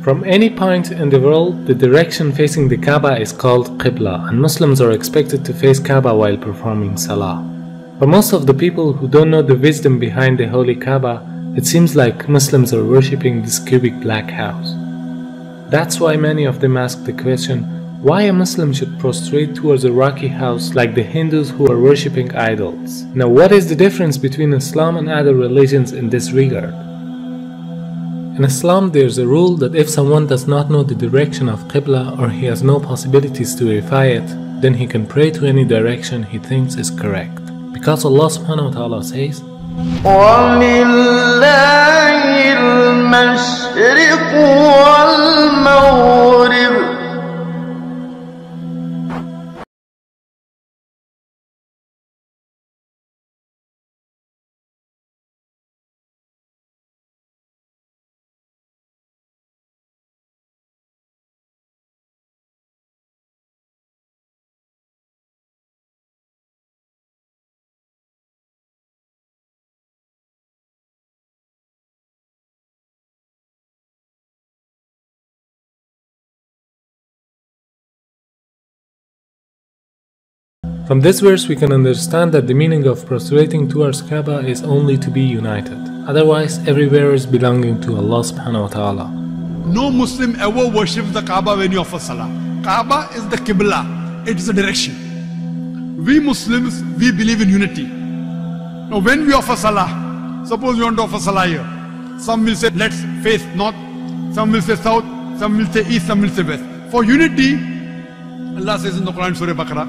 From any point in the world, the direction facing the Kaaba is called Qibla, and Muslims are expected to face Kaaba while performing Salah. For most of the people who don't know the wisdom behind the holy Kaaba, it seems like Muslims are worshipping this cubic black house. That's why many of them ask the question, why a Muslim should prostrate towards a rocky house like the Hindus who are worshipping idols. Now, what is the difference between Islam and other religions in this regard? In Islam, there's a rule that if someone does not know the direction of Qibla or he has no possibilities to verify it, then he can pray to any direction he thinks is correct. Because Allah subhanahu wa ta'ala says, وَلِلَّهِ الْمَشْرِقُ وَالْمَغْرِبُ. From this verse we can understand that the meaning of prostrating towards Kaaba is only to be united. Otherwise, everywhere is belonging to Allah subhanahu wa ta'ala. No Muslim ever worships the Kaaba when you offer Salah. Kaaba is the Qibla, it is the direction. We Muslims, we believe in unity. Now when we offer Salah, suppose you want to offer Salah here. Some will say, let's face north, some will say south, some will say east, some will say west. For unity, Allah says in the Quran, Surah Baqarah,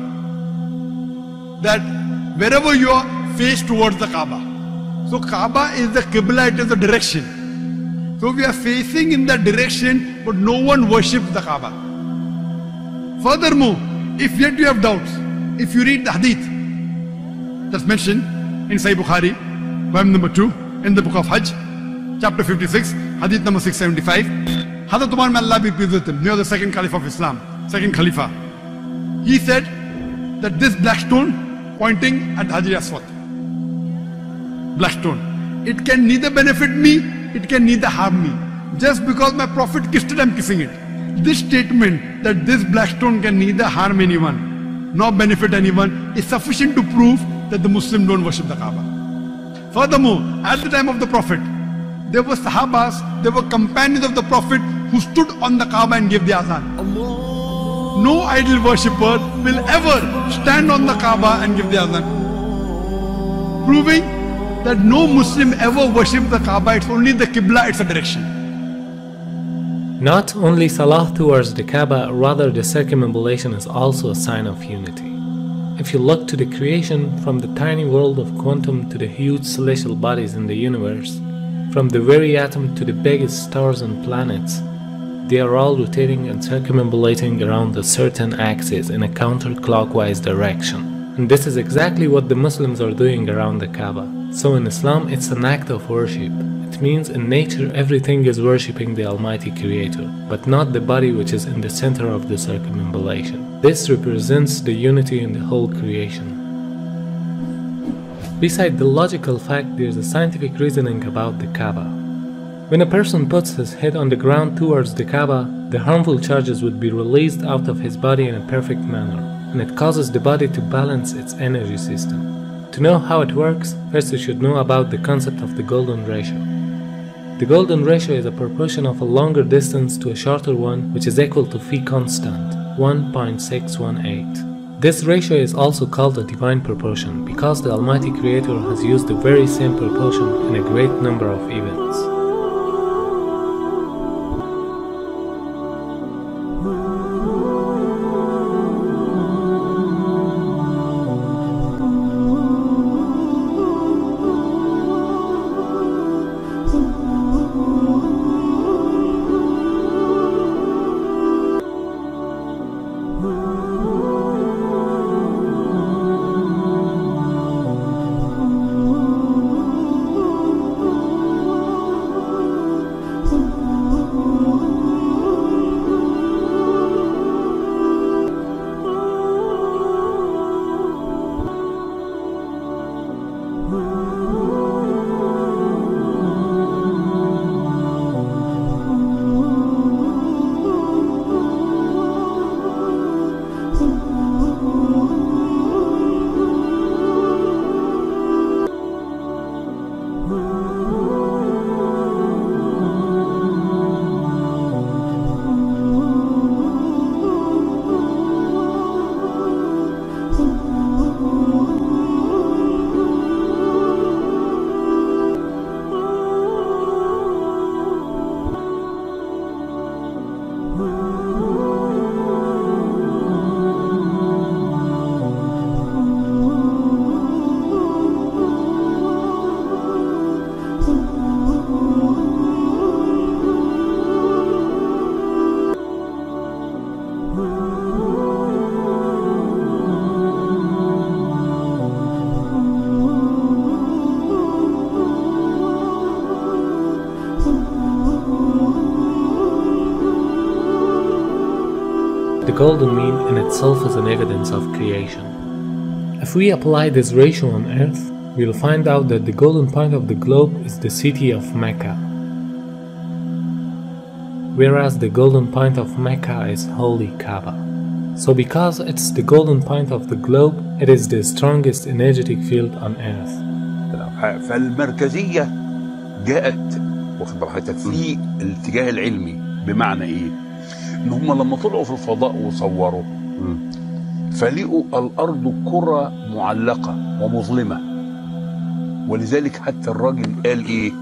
that wherever you are, face towards the Kaaba. So Kaaba is the Qibla, it is the direction. So we are facing in that direction, but no one worships the Kaaba. Furthermore, if yet you have doubts, if you read the hadith that's mentioned in Sahih Bukhari, volume number 2, in the book of Hajj, chapter 56, hadith number 675, Hazrat Umar, may Allah be pleased with him, near the second Caliph of Islam, second Khalifa, he said that this black stone pointing at Hajar Aswad, black stone, it can neither benefit me, it can neither harm me. Just because my Prophet kissed it, I am kissing it. This statement that this black stone can neither harm anyone nor benefit anyone is sufficient to prove that the Muslims don't worship the Kaaba. Furthermore, at the time of the Prophet, there were Sahabas, there were companions of the Prophet who stood on the Kaaba and gave the azan. No idol worshipper will ever stand on the Kaaba and give the azan, proving that no Muslim ever worships the Kaaba. It's only the Qibla, it's a direction. Not only Salah towards the Kaaba, rather the circumambulation is also a sign of unity. If you look to the creation, from the tiny world of quantum to the huge celestial bodies in the universe, from the very atom to the biggest stars and planets, they are all rotating and circumambulating around a certain axis in a counterclockwise direction. And this is exactly what the Muslims are doing around the Kaaba. So in Islam, it's an act of worship. It means in nature everything is worshipping the Almighty Creator, but not the body which is in the center of the circumambulation. This represents the unity in the whole creation. Beside the logical fact, there's a scientific reasoning about the Kaaba. When a person puts his head on the ground towards the Kaaba, the harmful charges would be released out of his body in a perfect manner, and it causes the body to balance its energy system. To know how it works, first you should know about the concept of the golden ratio. The golden ratio is a proportion of a longer distance to a shorter one, which is equal to phi constant, 1.618. This ratio is also called a divine proportion because the Almighty Creator has used the very same proportion in a great number of events. the golden mean in itself is an evidence of creation. If we apply this ratio on Earth, we'll find out that the golden point of the globe is the city of Mecca, whereas the golden point of Mecca is holy Kaaba. So because it's the golden point of the globe, it is the strongest energetic field on Earth. فالمركزية جاءت واخد بالك في الاتجاه العلمي، بمعنى ايه؟ ان هم لما طلعوا في الفضاء وصوروا فلقوا الارض كرة معلقة ومظلمة، ولذلك حتى الراجل قال ايه؟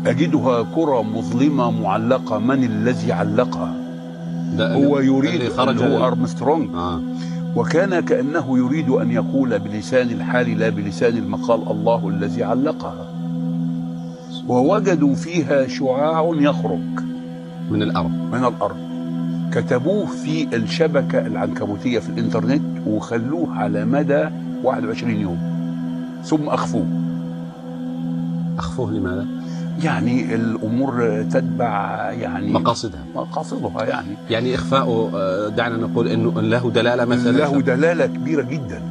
اجدها كرة مظلمة معلقة، من الذي علقها؟ هو يريد هو أرمسترونج. وكان كأنه يريد أن يقول بلسان الحال لا بلسان المقال الله الذي علقها. ووجدوا فيها شعاع يخرج من الأرض. كتبوه في الشبكة العنكبوتية في الإنترنت وخلوه على مدى 21 يوم ثم أخفوه. أخفوه لماذا؟ يعني الأمور تتبع يعني مقاصدها يعني إخفاؤه دعنا نقول إنه له دلالة مثلا، له دلالة كبيرة جدا.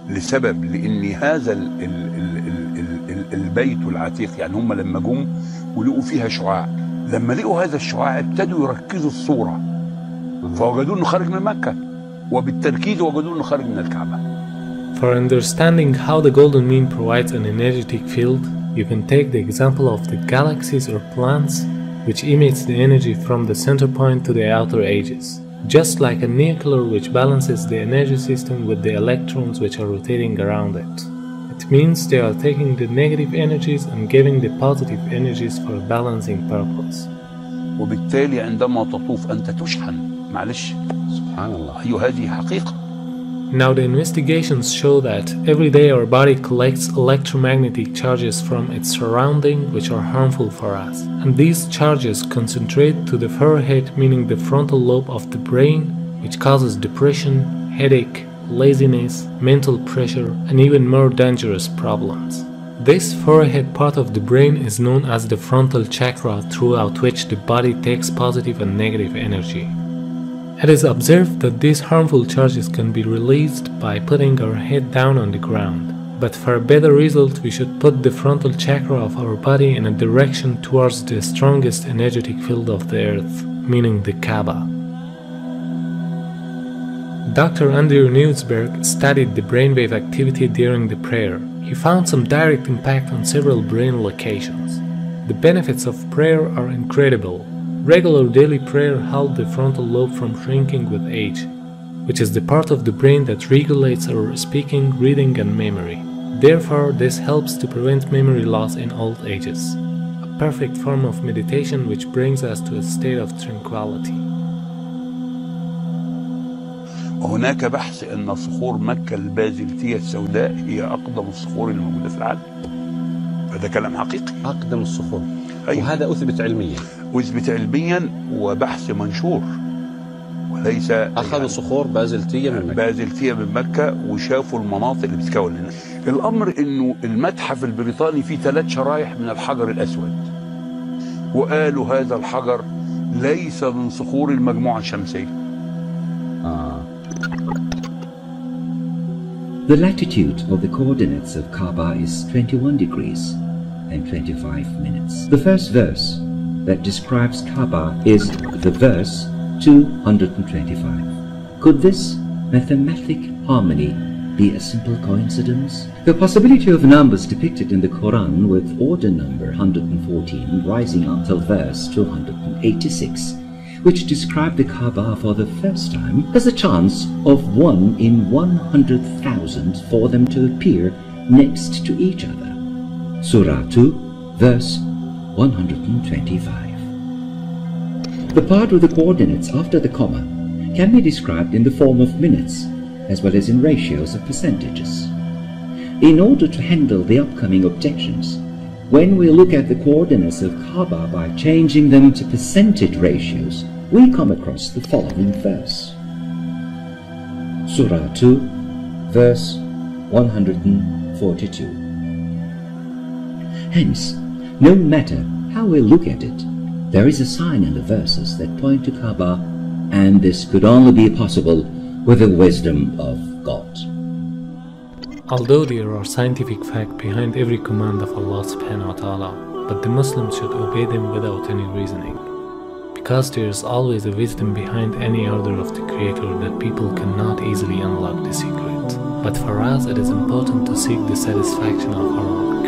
لسبب لأن هذا البيت العتيق، يعني هم لما جم ولقوا فيها شعاع، لما لقوا هذا الشعاع ابتدوا يركزوا الصورة فوجدوا إنه خارج من مكة، وبالتركيز وجدوا إنه خارج من الكعبة. For understanding how the golden mean provides an energetic field, you can take the example of the galaxies or planets, which emits the energy from the center point to the outer edges, just like a nuclear which balances the energy system with the electrons which are rotating around it. It means they are taking the negative energies and giving the positive energies for a balancing purpose. وبالتالي عندما تطوف أنت تشحن. معلش سبحان الله. أيوة هذه حقيقة. Now the investigations show that every day our body collects electromagnetic charges from its surrounding which are harmful for us. And these charges concentrate to the forehead, meaning the frontal lobe of the brain, which causes depression, headache, laziness, mental pressure, and even more dangerous problems. This forehead part of the brain is known as the frontal chakra, throughout which the body takes positive and negative energy. It is observed that these harmful charges can be released by putting our head down on the ground. But for a better result, we should put the frontal chakra of our body in a direction towards the strongest energetic field of the earth, meaning the Kaaba. Dr. Andrew Newsberg studied the brainwave activity during the prayer. He found some direct impact on several brain locations. The benefits of prayer are incredible. Regular daily prayer helps the frontal lobe from shrinking with age, which is the part of the brain that regulates our speaking, reading, and memory. Therefore, this helps to prevent memory loss in old ages. A perfect form of meditation which brings us to a state of tranquility. وهناك بحث أن صخور مكة البازلتية السوداء هي أقدم الصخور الموجودة في العالم. هذا كلام حقيقي. أقدم الصخور. أيوة. وهذا أثبت علميا. أثبت علميا وبحث منشور، وليس أخذوا يعني صخور بازلتية من مكة وشافوا المناطق اللي بتتكون هنا. الأمر إنه المتحف البريطاني فيه 3 شرايح من الحجر الأسود، وقالوا هذا الحجر ليس من صخور المجموعة الشمسية. The latitude of the coordinates of Kaaba is 21 degrees and 25 minutes. The first verse that describes Kaaba is the verse 225. Could this mathematic harmony be a simple coincidence? The possibility of numbers depicted in the Quran with order number 114 rising until verse 286, which describe the Kaaba for the first time, has a chance of 1 in 100,000 for them to appear next to each other. Surah 2, verse 125. The part of the coordinates after the comma can be described in the form of minutes, as well as in ratios of percentages. In order to handle the upcoming objections, when we look at the coordinates of Kaaba by changing them to percentage ratios, we come across the following verse. Surah 2, verse 142. Hence, no matter how we look at it, there is a sign in the verses that point to Kaaba and this could only be possible with the wisdom of God. Although there are scientific facts behind every command of Allah subhanahu wa ta'ala, but the Muslims should obey them without any reasoning. Because there is always a wisdom behind any order of the Creator that people cannot easily unlock the secret. But for us it is important to seek the satisfaction of our